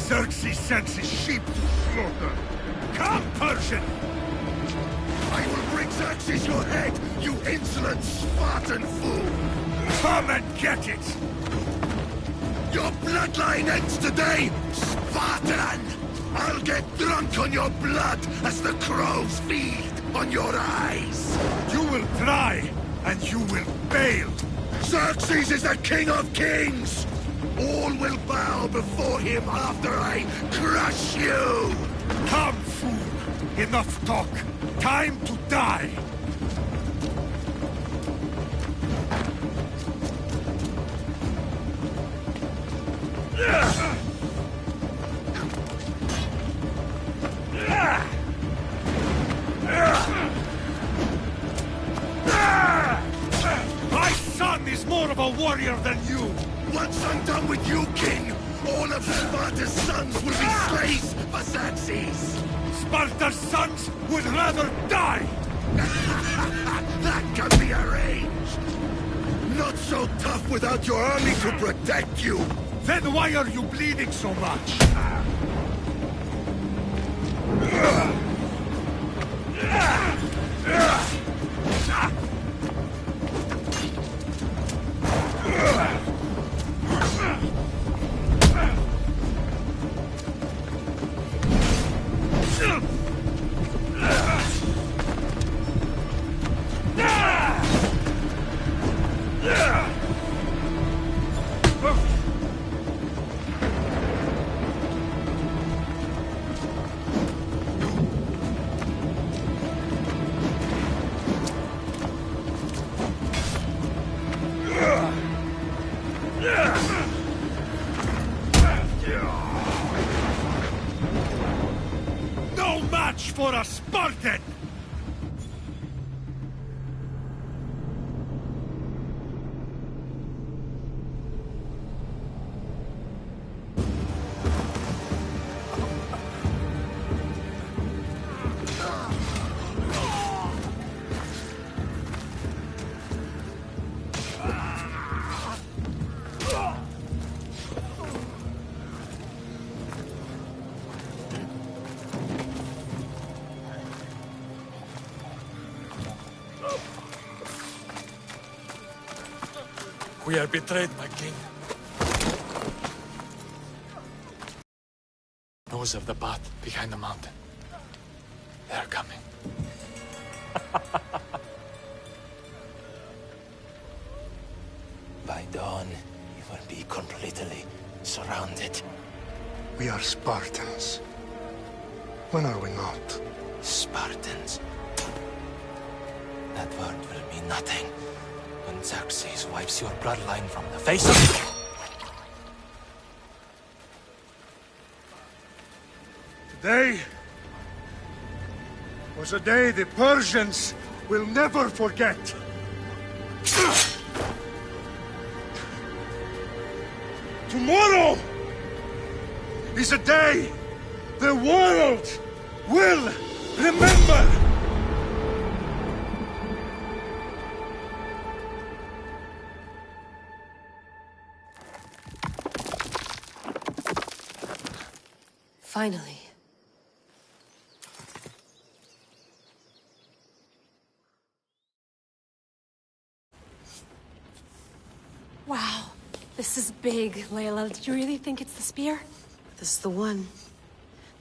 Xerxes sends his sheep to slaughter. Come, Persian! I will bring Xerxes your head, you insolent Spartan fool! Come and get it! Your bloodline ends today, Spartan! I'll get drunk on your blood as the crows feed on your eyes! You will try, and you will fail! Xerxes is the king of kings! All will bow before him after I crush you! Come, fool! Enough talk! Time to die! My son is more of a warrior than you! Once I'm done with you, king, all of Sparta's sons will be slaves for Xerxes! Sparta's sons would rather die! That can be arranged! Not so tough without your army to protect you! Then why are you bleeding so much? No match for a Spartan! We are betrayed, my king. Nose of the Bath behind the mountain. They're coming. By dawn, you will be completely surrounded. We are Spartans. When are we not? Spartans. That word will mean nothing when Xerxes wipes your bloodline from the face of... Today was a day the Persians will never forget. Tomorrow is a day the world will remember. Finally. Wow, this is big, Layla. Did you really think it's the spear? This is the one.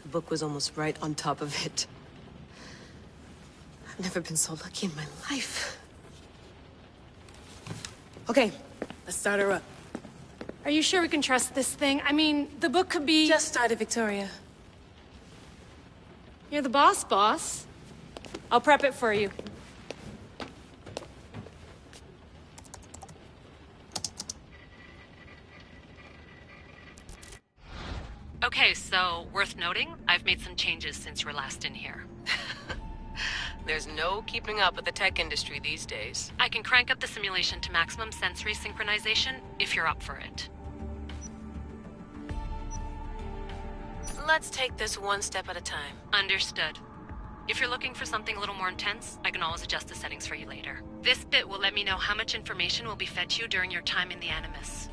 The book was almost right on top of it. I've never been so lucky in my life. Okay, let's start her up. Are you sure we can trust this thing? I mean, the book could be... Just started, Victoria. You're the boss. I'll prep it for you. Okay, so, worth noting, I've made some changes since you were last in here. There's no keeping up with the tech industry these days. I can crank up the simulation to maximum sensory synchronization, if you're up for it. Let's take this one step at a time. Understood. If you're looking for something a little more intense, I can always adjust the settings for you later. This bit will let me know how much information will be fed to you during your time in the Animus.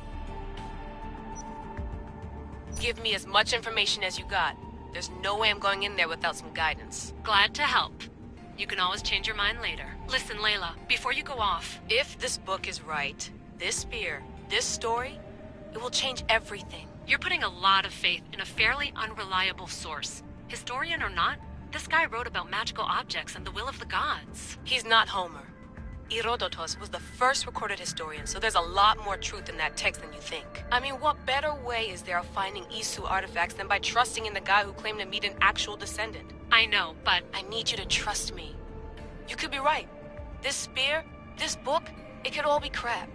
Give me as much information as you got. There's no way I'm going in there without some guidance. Glad to help. You can always change your mind later. Listen, Layla, before you go off... If this book is right, this spear, this story, it will change everything. You're putting a lot of faith in a fairly unreliable source. Historian or not, this guy wrote about magical objects and the will of the gods. He's not Homer. Herodotus was the first recorded historian, so there's a lot more truth in that text than you think. I mean, what better way is there of finding Isu artifacts than by trusting in the guy who claimed to meet an actual descendant? I know, but... I need you to trust me. You could be right. This spear, this book, it could all be crap.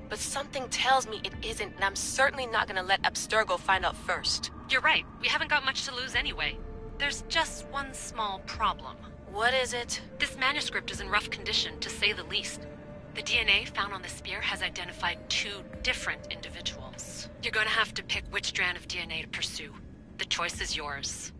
But something tells me it isn't, and I'm certainly not gonna let Abstergo find out first. You're right. We haven't got much to lose anyway. There's just one small problem. What is it? This manuscript is in rough condition, to say the least. The DNA found on the spear has identified 2 different individuals. You're gonna have to pick which strand of DNA to pursue. The choice is yours.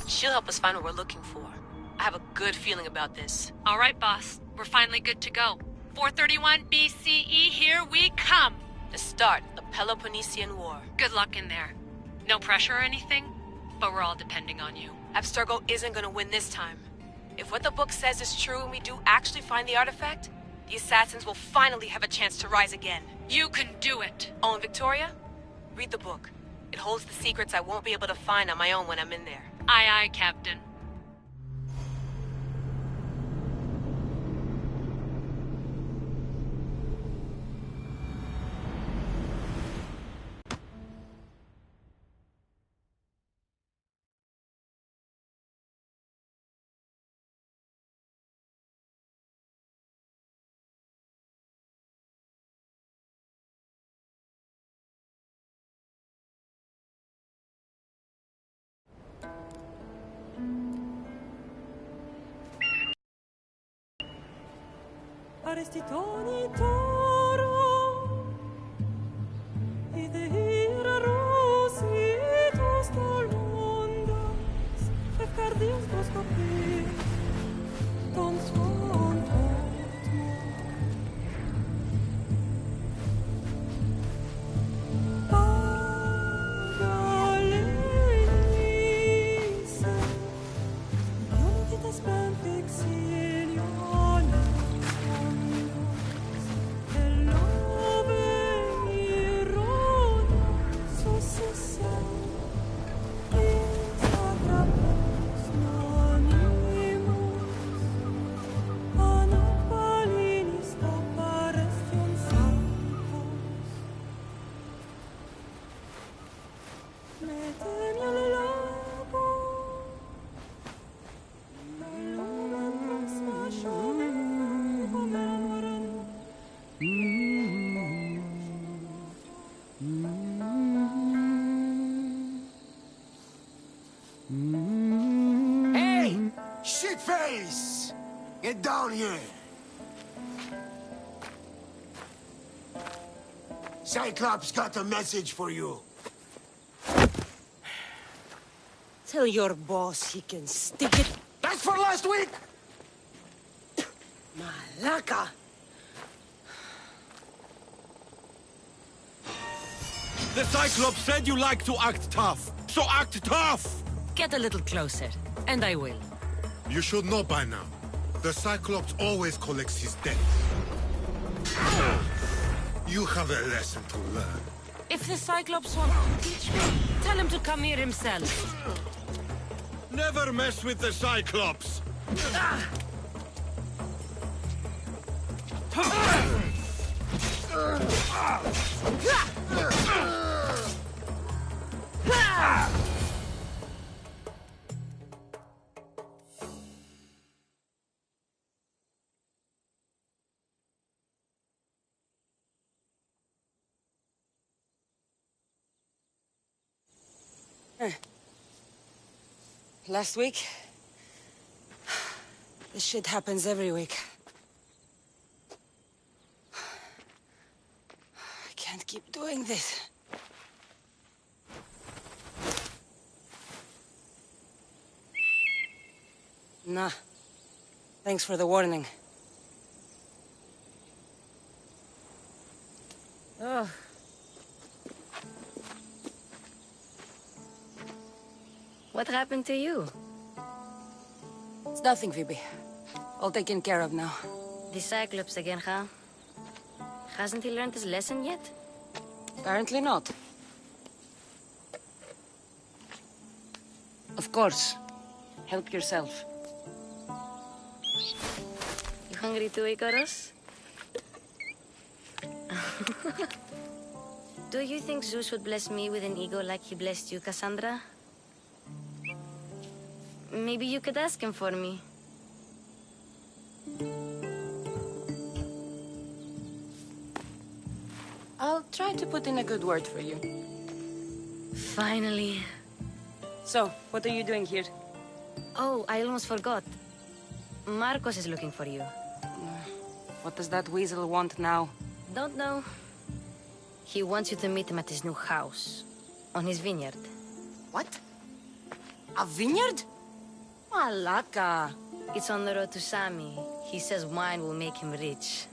She'll help us find what we're looking for. I have a good feeling about this. All right, boss. We're finally good to go. 431 BCE, here we come! The start of the Peloponnesian War. Good luck in there. No pressure or anything, but we're all depending on you. Abstergo isn't gonna win this time. If what the book says is true and we do actually find the artifact, the assassins will finally have a chance to rise again. You can do it! Oh, and Victoria? Read the book. It holds the secrets I won't be able to find on my own when I'm in there. Aye, aye, Captain. Arestitoni toro idehira rositos tolmondas efcardios proscopir ton son Pagalenise Unitas Benfixilione Hey! Shitface! Get down here! Cyclops got a message for you. Tell your boss he can stick it. That's for last week! Malaka! The Cyclops said you like to act tough, so act tough! Get a little closer, and I will. You should know by now. The Cyclops always collects his debts. You have a lesson to learn. If the Cyclops wants to teach me, tell him to come here himself. Never mess with the Cyclops! Last week? This shit happens every week. I can't keep doing this. Nah. Thanks for the warning. Oh. What happened to you? It's nothing, Phoebe. All taken care of now. The Cyclops again, huh? Hasn't he learned his lesson yet? Apparently not. Of course. Help yourself. You hungry too, Icarus? Do you think Zeus would bless me with an ego like he blessed you, Cassandra? Maybe you could ask him for me. I'll try to put in a good word for you. Finally. So, what are you doing here? Oh, I almost forgot. Marcos is looking for you. What does that weasel want now? Don't know. He wants you to meet him at his new house. On his vineyard. What? A vineyard? Malaka. It's on the road to Sami. He says wine will make him rich.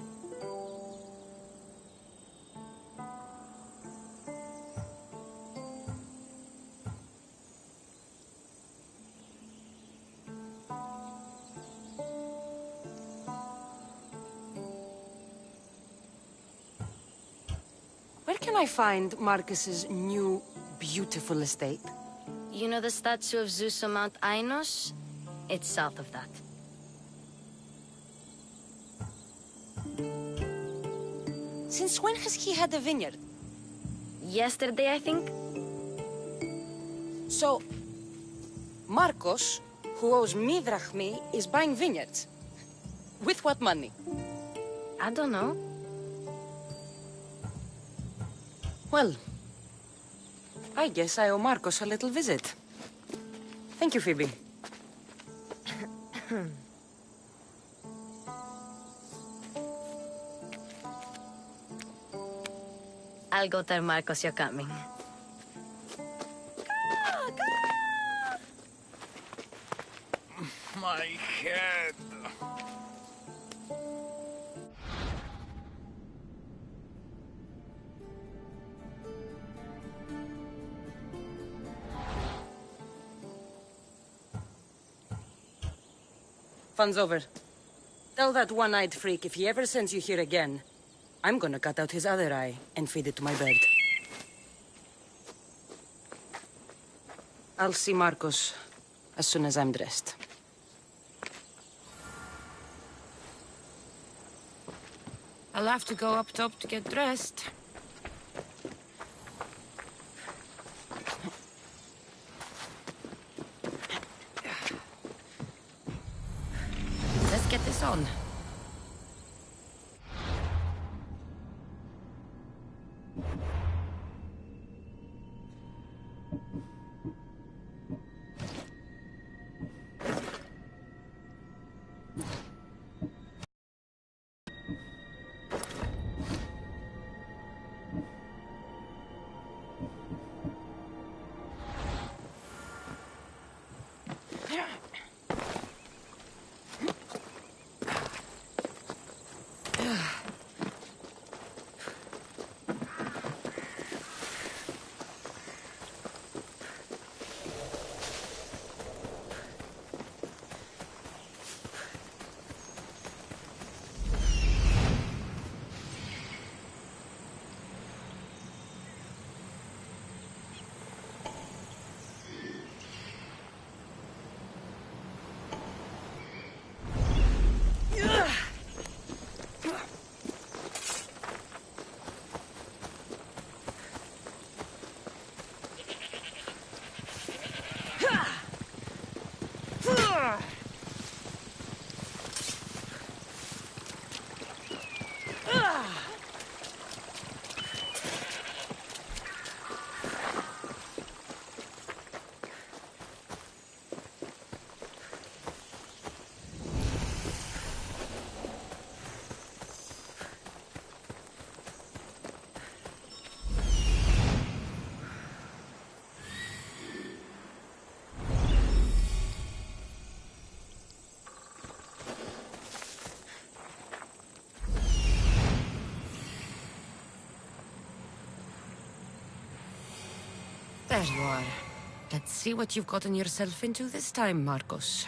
Where can I find Marcus's new, beautiful estate? You know the statue of Zeus on Mount Ainos? It's south of that. Since when has he had a vineyard? Yesterday, I think? So, Marcos, who owes me drachmi, is buying vineyards. With what money? I don't know. Well, I guess I owe Marcos a little visit. Thank you, Phoebe. I'll go tell Marcos you're coming. My head. Fun's over. Tell that one-eyed freak if he ever sends you here again, I'm gonna cut out his other eye and feed it to my bird. I'll see Marcos as soon as I'm dressed. I'll have to go up top to get dressed. Let's get this on. There you are. Let's see what you've gotten yourself into this time, Marcos.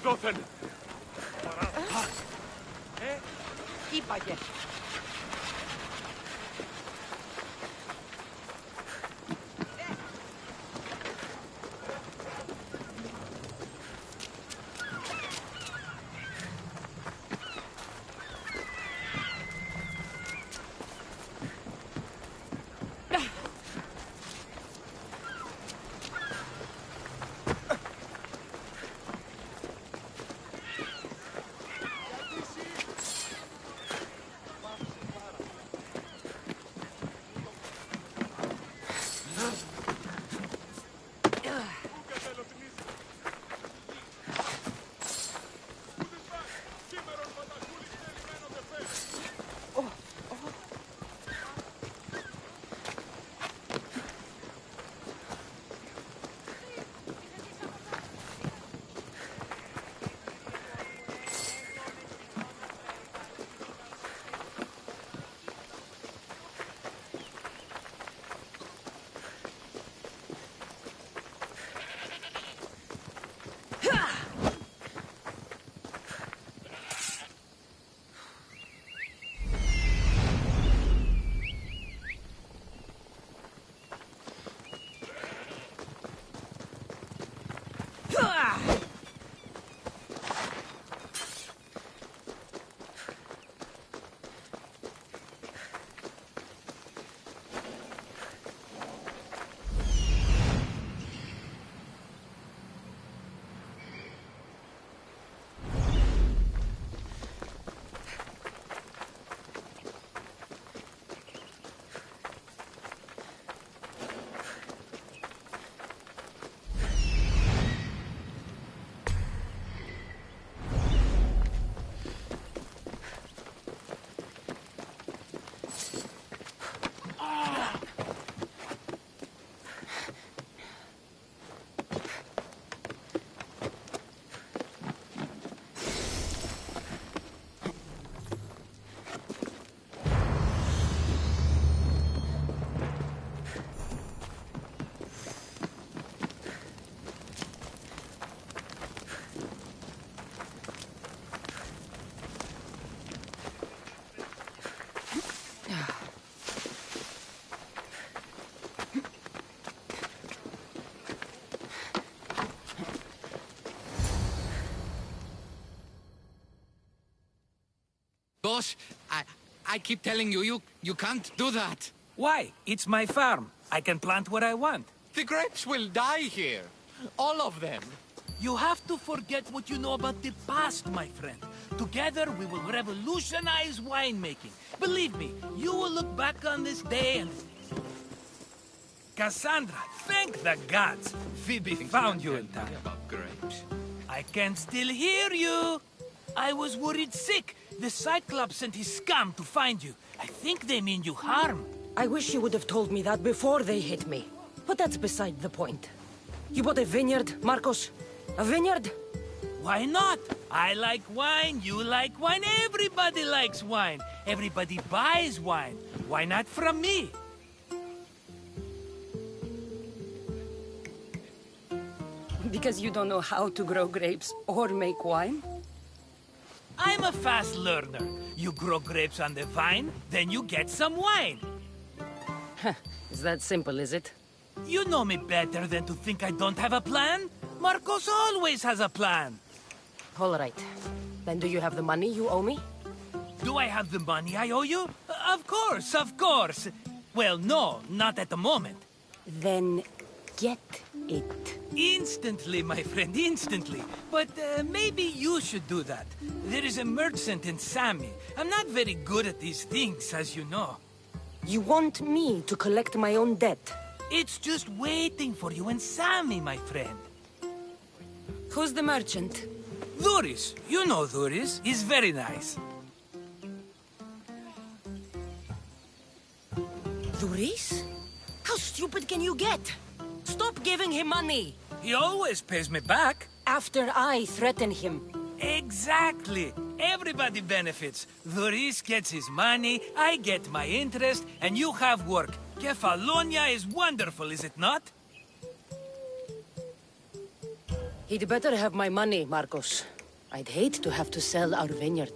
Doten! Είπαγε. Boss, I keep telling you, you can't do that. Why? It's my farm. I can plant what I want. The grapes will die here. All of them. You have to forget what you know about the past, my friend. Together, we will revolutionize winemaking. Believe me, you will look back on this day and... Cassandra, thank the gods. Phoebe found you in time. About grapes. I can still hear you. I was worried sick. The Cyclops sent his scum to find you. I think they mean you harm. I wish you would have told me that before they hit me. But that's beside the point. You bought a vineyard, Marcos? A vineyard? Why not? I like wine, you like wine, everybody likes wine. Everybody buys wine. Why not from me? Because you don't know how to grow grapes or make wine? I'm a fast learner. You grow grapes on the vine, then you get some wine. Is that simple, is it? You know me better than to think I don't have a plan. Marcos always has a plan. All right. Then do you have the money you owe me? Do I have the money I owe you? Of course, of course. Well, no, not at the moment. Then get it. Instantly, my friend, instantly. But maybe you should do that. There is a merchant in Sammy. I'm not very good at these things, as you know. You want me to collect my own debt? It's just waiting for you and Sammy, my friend. Who's the merchant? Duris. You know Duris. He's very nice. Duris? How stupid can you get? Stop giving him money! He always pays me back. After I threaten him. Exactly. Everybody benefits. Duris gets his money, I get my interest, and you have work. Kefalonia is wonderful, is it not? He'd better have my money, Marcos. I'd hate to have to sell our vineyard.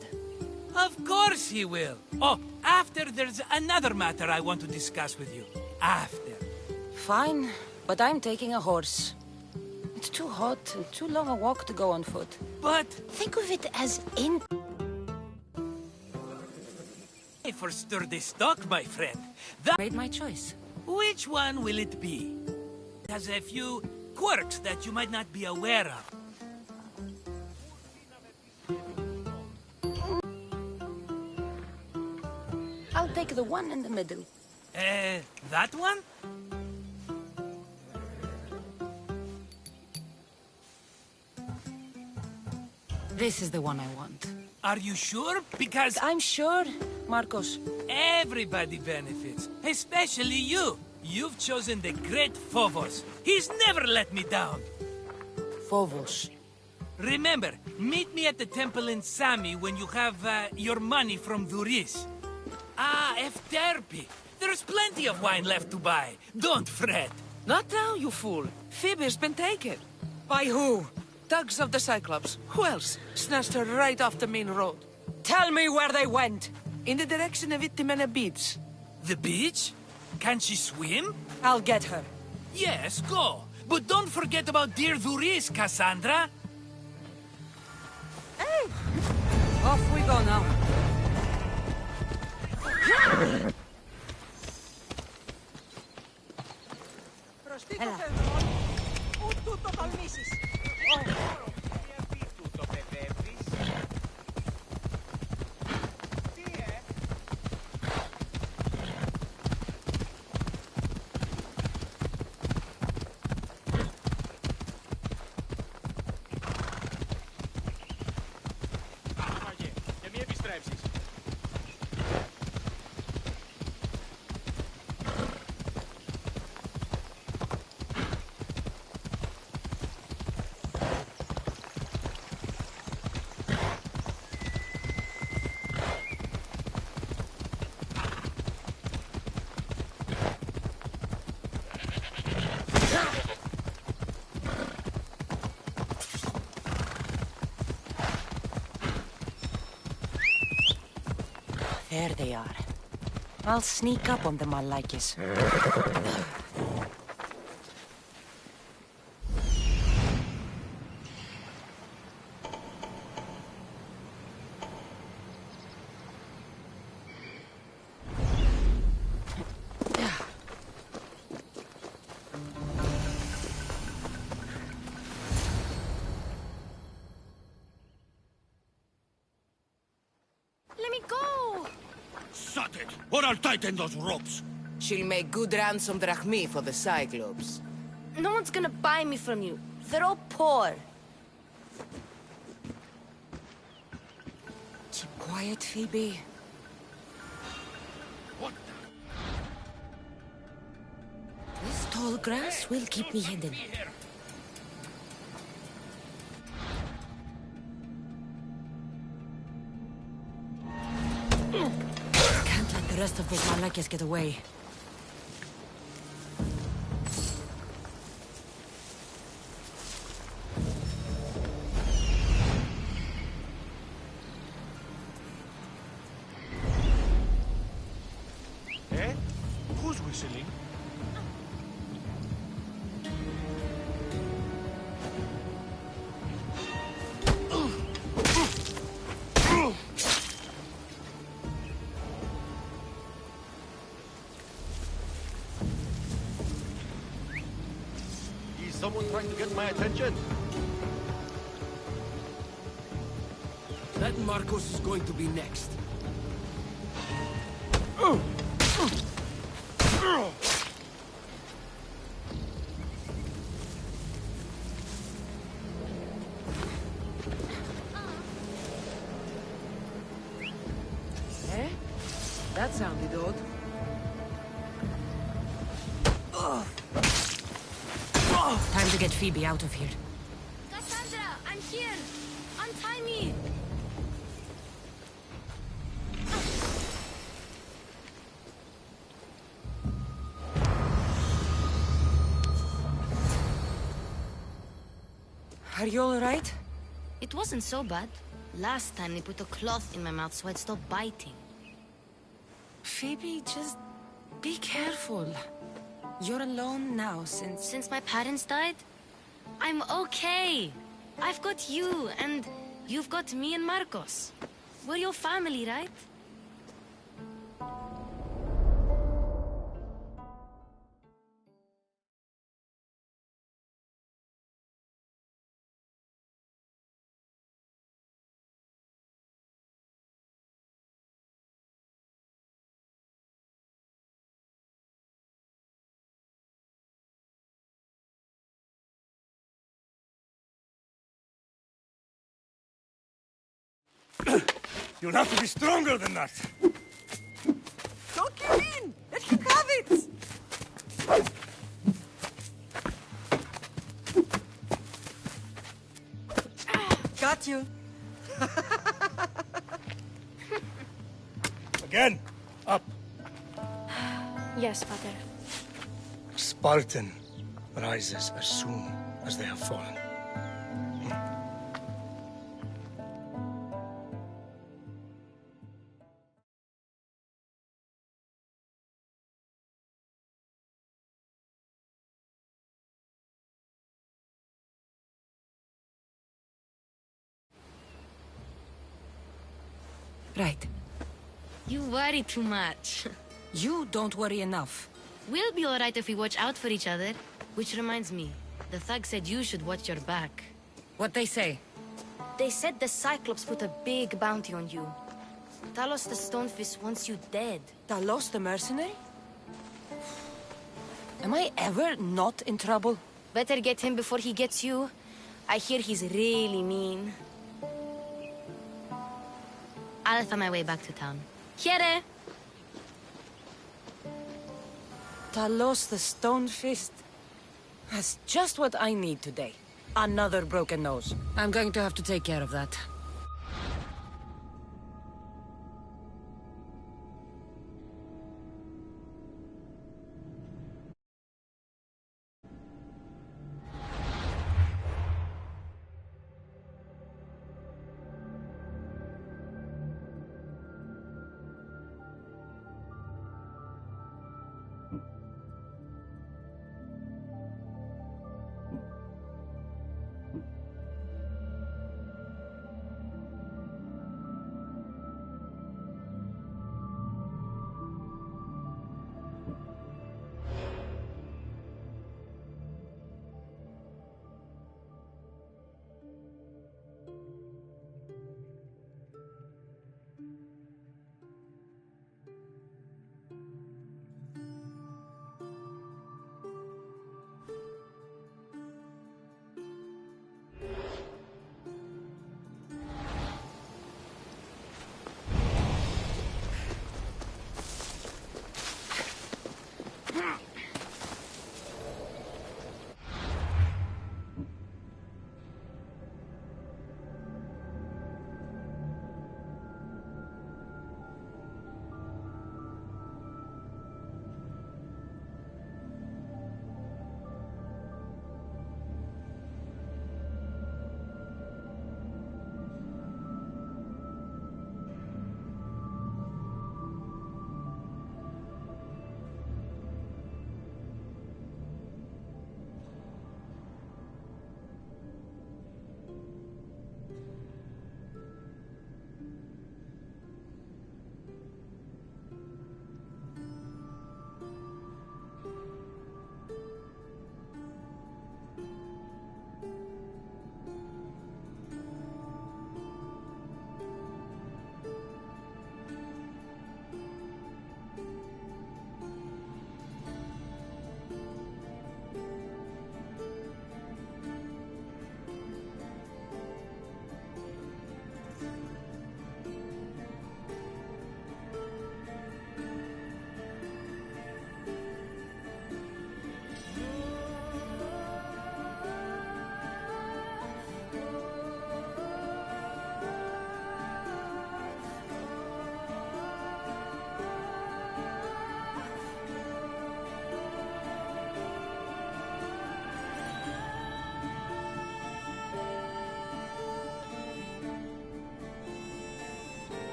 Of course he will. Oh, after there's another matter I want to discuss with you. After. Fine, but I'm taking a horse. It's too hot and too long a walk to go on foot. But... think of it as in... for sturdy stock, my friend. Made my choice. Which one will it be? It has a few quirks that you might not be aware of. I'll take the one in the middle. That one? This is the one I want. Are you sure? Because... I'm sure, Marcos. Everybody benefits, especially you. You've chosen the great Phobos. He's never let me down. Phobos. Remember, meet me at the temple in Sami when you have your money from Duris. Ah, Efterpi. There's plenty of wine left to buy. Don't fret. Not now, you fool. Phoebe's been taken. By who? Thugs of the Cyclops. Who else? Snatched her right off the main road. Tell me where they went. In the direction of Itimena Beach. The beach? Can she swim? I'll get her. Yes, go. But don't forget about dear Duris, Cassandra. Hey! Off we go now. There they are. I'll sneak up on them, allachkes. Let me go! Shut it, or I'll tighten those ropes. She'll make good ransom drachmi for the Cyclops. No one's gonna buy me from you. They're all poor. Keep quiet, Phoebe. What? This tall grass will keep me hidden. Can't let the rest of those allachkes get away. Eh? Who's whistling? Is someone trying to get my attention? That Marcos is going to be next. Eh? That sounded odd. Time to get Phoebe out of here. Cassandra, I'm here! Untie me! Are you alright? It wasn't so bad. Last time they put a cloth in my mouth so I'd stop biting. Phoebe, just be careful. You're alone now since... Since my parents died? I'm okay. I've got you, and you've got me and Marcos. We're your family, right? You'll have to be stronger than that. Don't give in! Let him have it! Got you. Again. Up. Yes, Father. Spartan rises as soon as they have fallen. Right. You worry too much. You don't worry enough. We'll be alright if we watch out for each other. Which reminds me, the thug said you should watch your back. What'd they say? They said the Cyclops put a big bounty on you. Talos the Stonefist wants you dead. Talos the mercenary? Am I ever not in trouble? Better get him before he gets you. I hear he's really mean. I'll find my way back to town. Here! Talos the Stonefist? That's just what I need today. Another broken nose. I'm going to have to take care of that.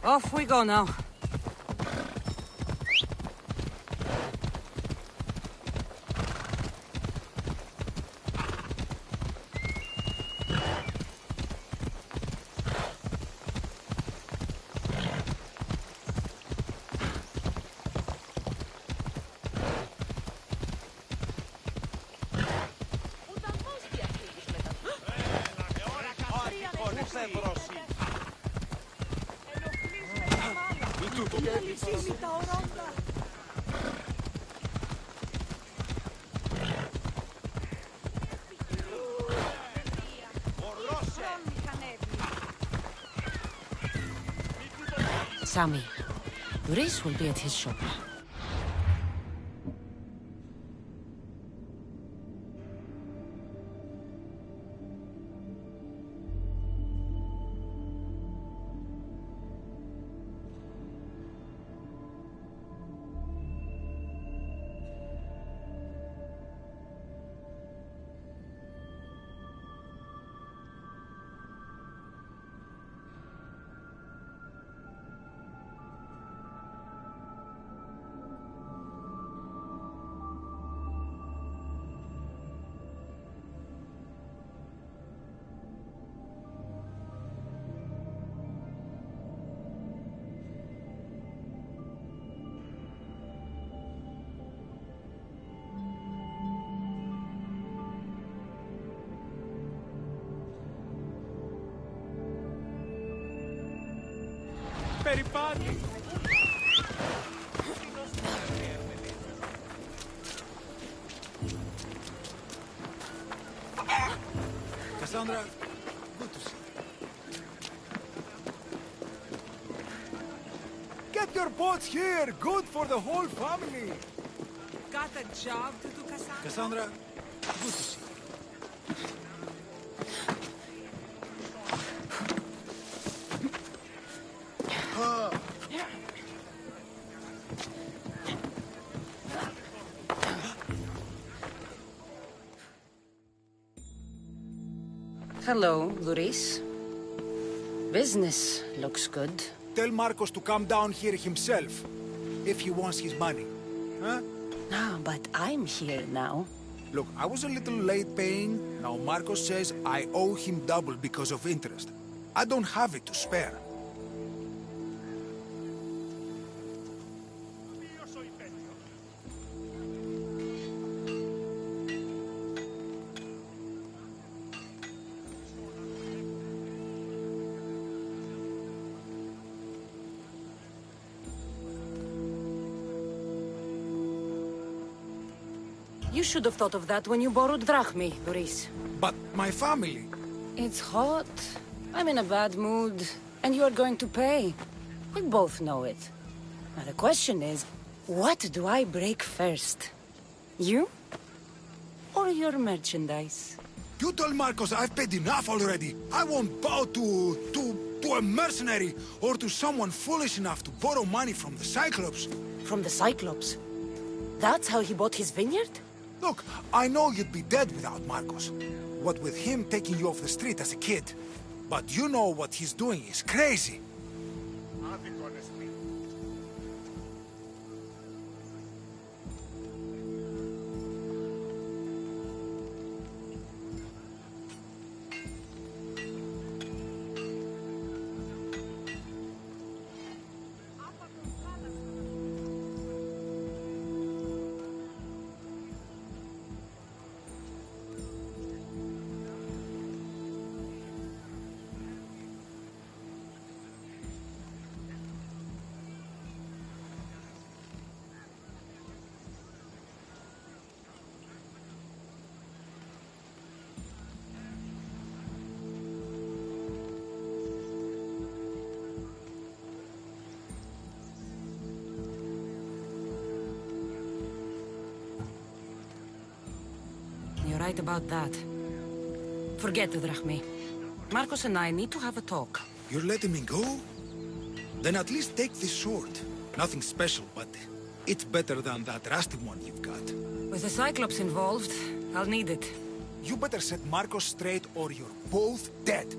Off we go now. Sammy, Reese will be at his shop. Περιπάτει! Cassandra, good to see you. Get your boats here! Good for the whole family! Got a job to do, Cassandra? Cassandra, good to see you. Hello, Luis. Business looks good. Tell Marcos to come down here himself, if he wants his money. Huh? No, but I'm here now. Look, I was a little late paying. Now Marcos says I owe him double because of interest. I don't have it to spare. You should have thought of that when you borrowed drachmi, Luis. But my family... It's hot. I'm in a bad mood. And you are going to pay. We both know it. Now the question is, what do I break first? You? Or your merchandise? You told Marcos I've paid enough already. I won't bow to a mercenary or to someone foolish enough to borrow money from the Cyclops. From the Cyclops? That's how he bought his vineyard? Look, I know you'd be dead without Marcos. What with him taking you off the street as a kid. But you know what he's doing is crazy. You're right about that. Forget the drachmi. Marcos and I need to have a talk. You're letting me go? Then at least take this sword. Nothing special, but it's better than that rusty one you've got. With the Cyclops involved, I'll need it. You better set Marcos straight or you're both dead.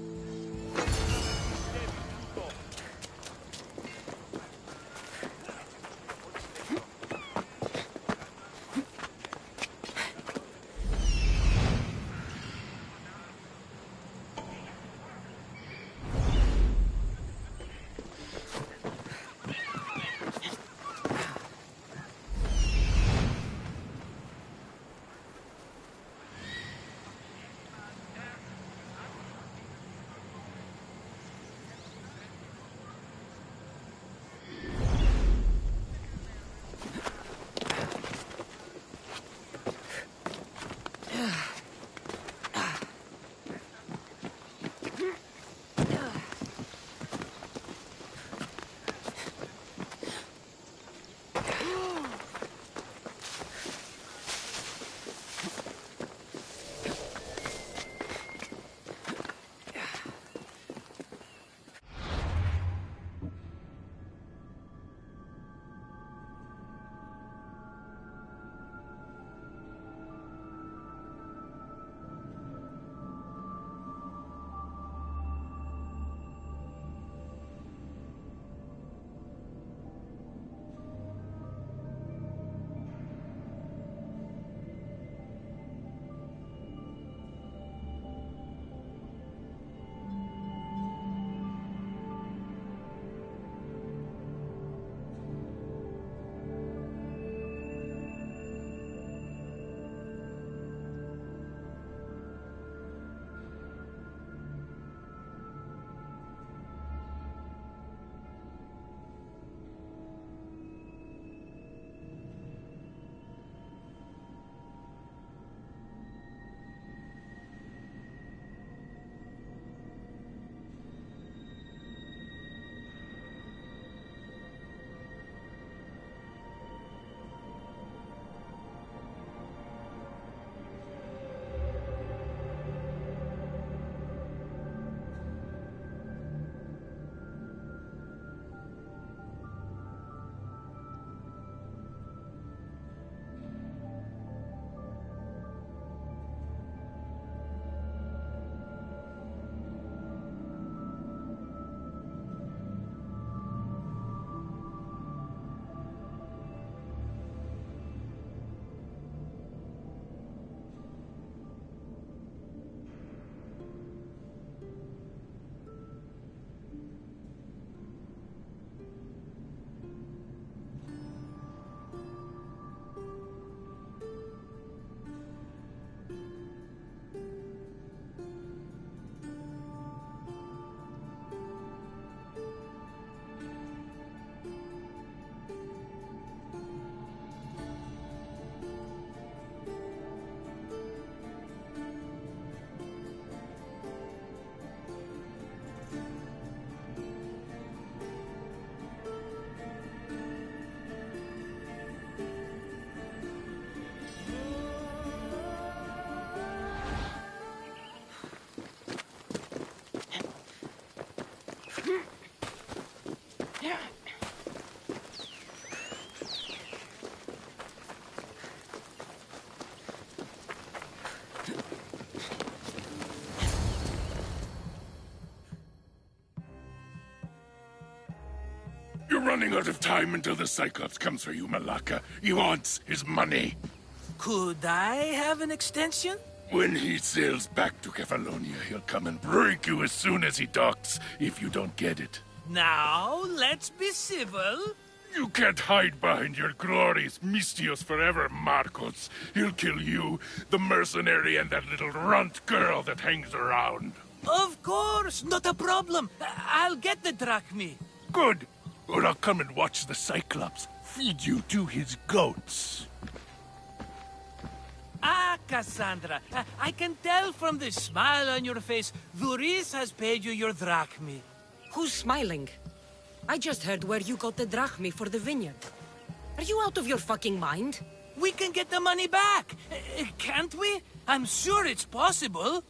You're running out of time until the Cyclops comes for you, Malaka. He wants his money. Could I have an extension? When he sails back to Kefalonia, he'll come and break you as soon as he docks, if you don't get it. Now, let's be civil. You can't hide behind your glories, Mistios forever, Marcos. He'll kill you, the mercenary, and that little runt girl that hangs around. Of course, not a problem. I'll get the drachmi. Good. Or I'll come and watch the Cyclops feed you to his goats. Ah, Cassandra, I can tell from the smile on your face, Duris has paid you your drachmi. Who's smiling? I just heard where you got the drachmi for the vineyard. Are you out of your fucking mind? We can get the money back, can't we? I'm sure it's possible.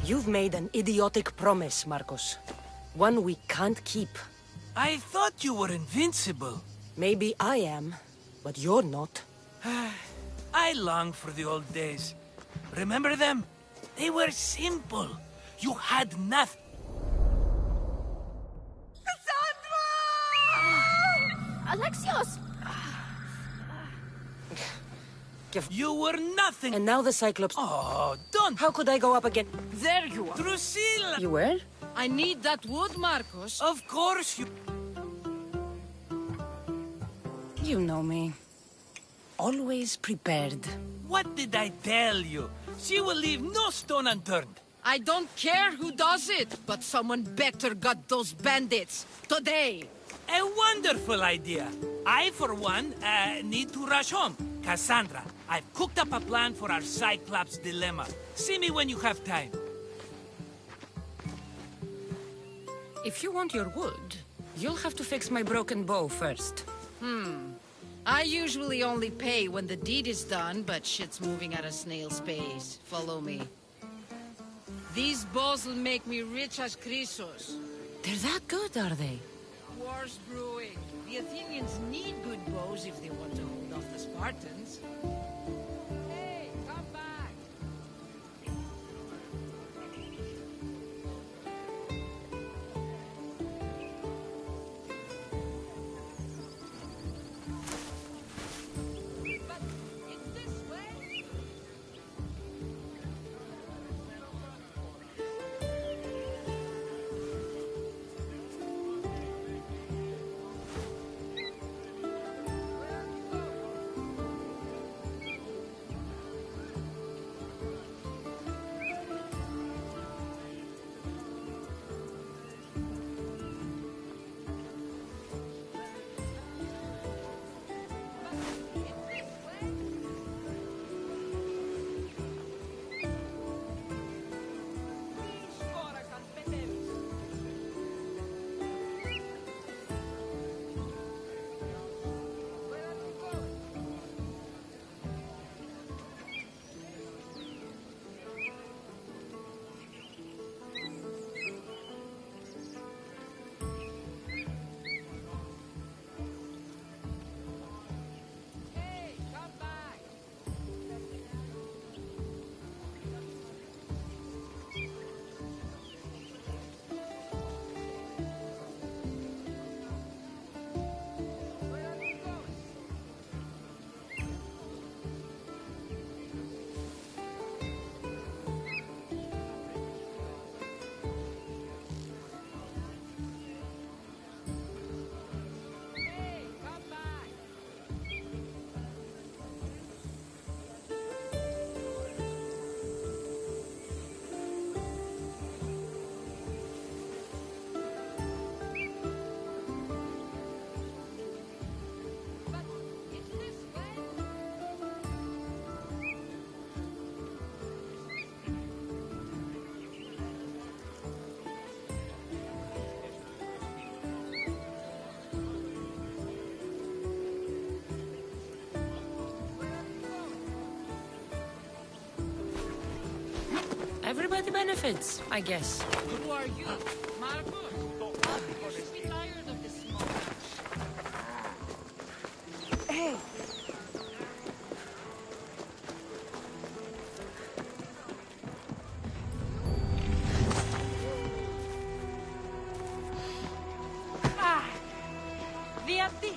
You've made an idiotic promise, Marcos. One we can't keep. I thought you were invincible. Maybe I am, but you're not. I long for the old days. Remember them? They were simple. You had nothing. Alexios! You were nothing. And now the Cyclops... Oh, don't... How could I go up again? There you are. Drusilla! You were? I need that wood, Marcos. Of course you... You know me. Always prepared. What did I tell you? She will leave no stone unturned. I don't care who does it, but someone better got those bandits. Today. A wonderful idea. I, for one, need to rush home. Cassandra, I've cooked up a plan for our Cyclops dilemma. See me when you have time. If you want your wood, you'll have to fix my broken bow first. I usually only pay when the deed is done, but shit's moving at a snail's pace. Follow me. These bows will make me rich as Chrysos. They're that good, are they? War's brewing. The Athenians need good bows if they want to hold off the Spartans. Hey, come back! But it's this way! benefits, I guess. Who are you? Marcos? You should be tired of this small town. Hey! Via ti!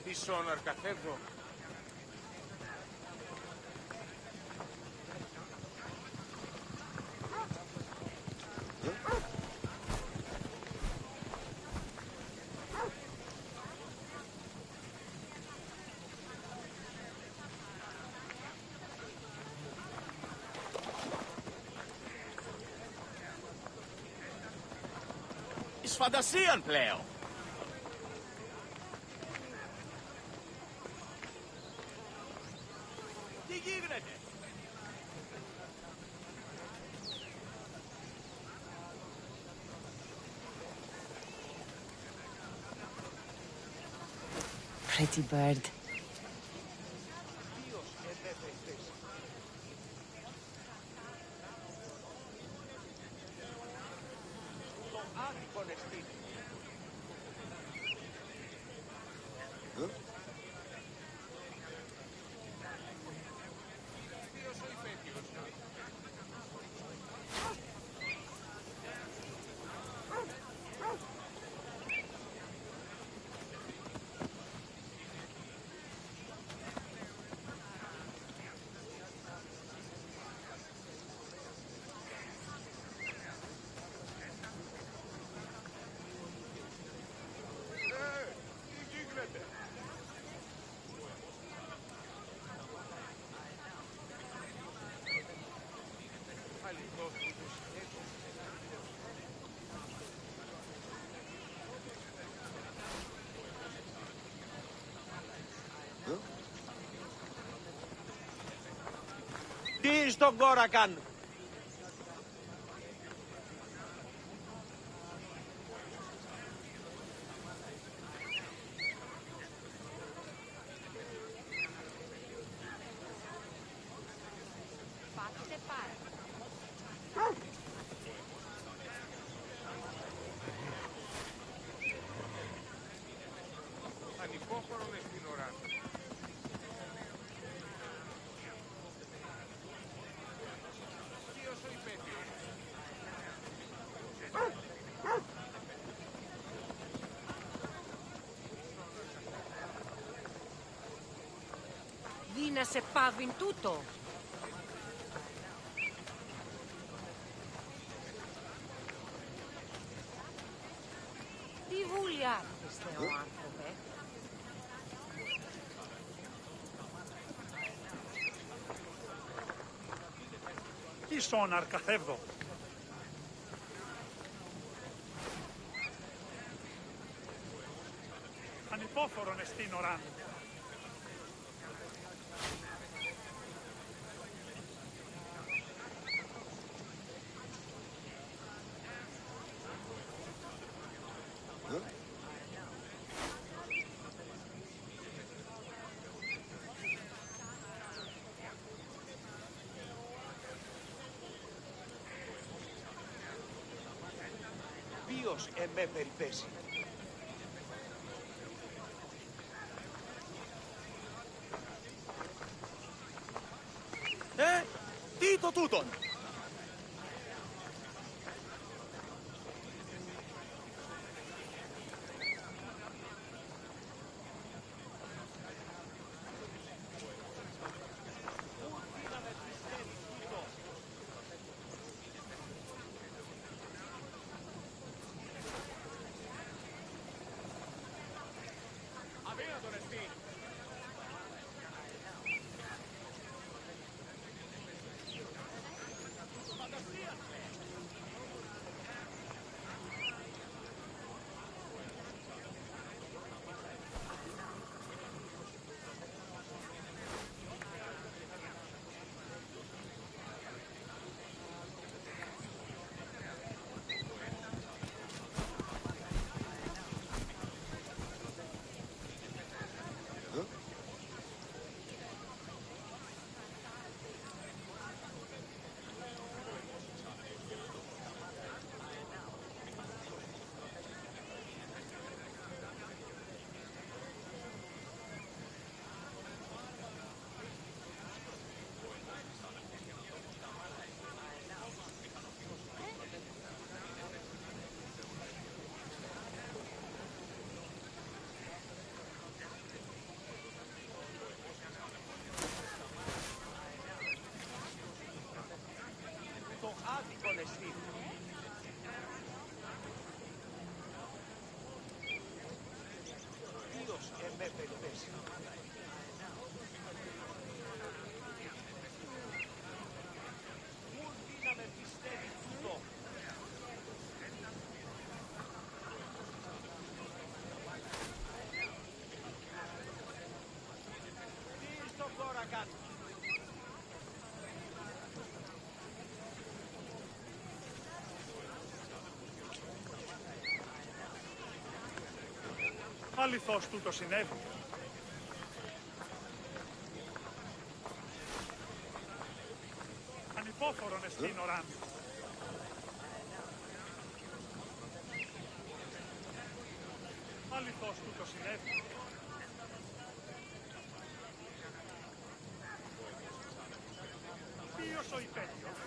Τι σώναρ καθεύδω. Εις φαντασίαν πλέον. Τι γίνεται. Pretty bird. Τι στον κόρακαν. Ανυπόφορον στην ώρα. Ποιος ο υπέτειος. Δίνα σε πάβιν τούτο. Τι βούλια είστε ο άνθρωπε. Τι σώναρ καθεύδω. Ανυπόφορον εστίν οράν. Ποιος εμέ περιπέσει. Τι το τούτον. Άδικον εστί. Ποιος εμέ περιπέσει. Μουν να με πιστεύει τούτο. Τι στον τώρα κάνει. Αληθώς τούτο συνέβη. Ανυπόφορον εστίν οράν. Αληθώς τούτο συνέβη. Ποιος ο υπέτειος.